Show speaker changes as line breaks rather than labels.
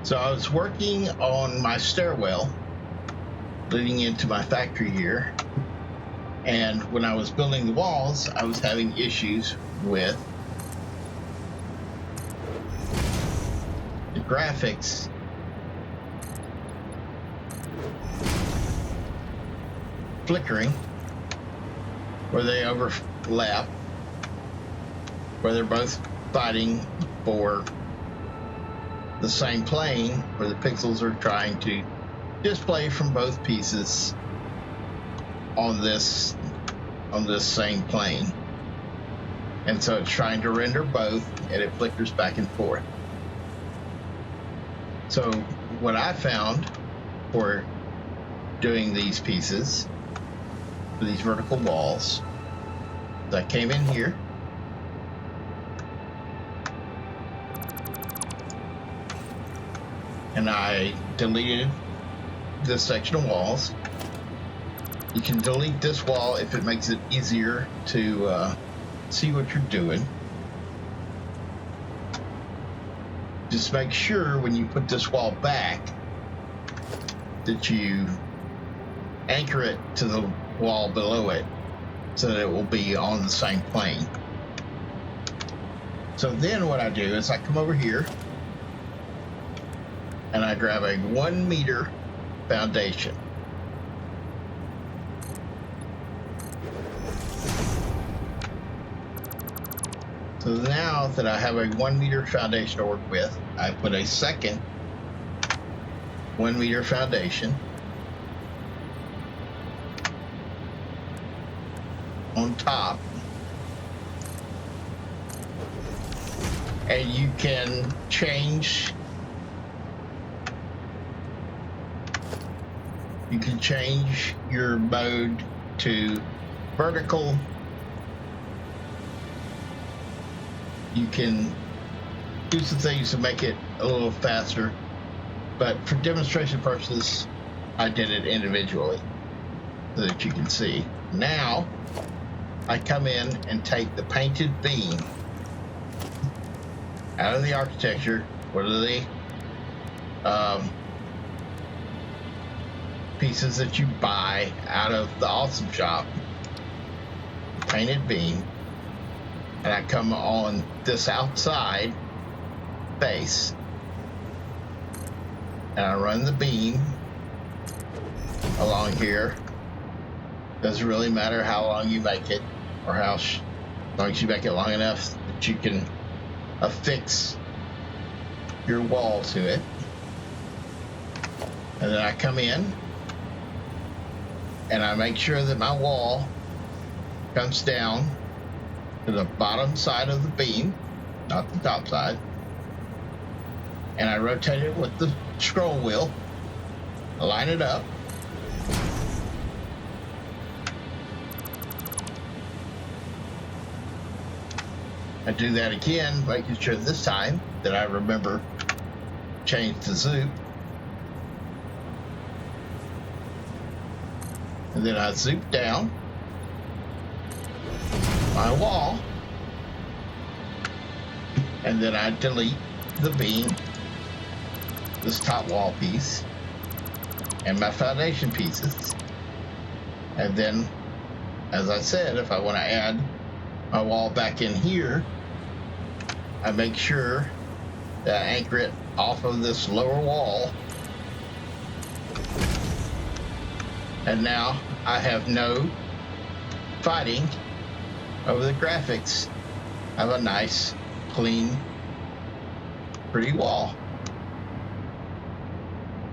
So I was working on my stairwell leading into my factory here, and when I was building the walls, I was having issues with the graphics flickering, where they overlap, where they're both fighting for the same plane, where the pixels are trying to display from both pieces on this same plane. And so it's trying to render both, and it flickers back and forth. So what I found for doing these pieces, for these vertical walls, is I came in here, and I deleted this section of walls. You can delete this wall if it makes it easier to see what you're doing. Just make sure when you put this wall back that you anchor it to the wall below it so that it will be on the same plane. So then what I do is I come over here and I grab a 1 meter foundation. So now that I have a 1 meter foundation to work with, I put a second 1 meter foundation on top, and you can change your mode to vertical. You can do some things to make it a little faster, but for demonstration purposes, I did it individually so that you can see. Now, I come in and take the painted beam out of the architecture. What are the pieces that you buy out of the Awesome Shop? Painted beam. And I come on this outside face, and I run the beam along here. Doesn't really matter how long you make it, or as long as you make it long enough that you can affix your wall to it. And then I come in and I make sure that my wall comes down to the bottom side of the beam, not the top side, and I rotate it with the scroll wheel, line it up, I do that again, making sure this time that I remember change the zoom, and then I zoom down my wall, and then I delete the beam, this top wall piece, and my foundation pieces. And then, as I said, if I want to add my wall back in here, I make sure that I anchor it off of this lower wall. And now I have no fighting over the graphics of a nice, clean, pretty wall.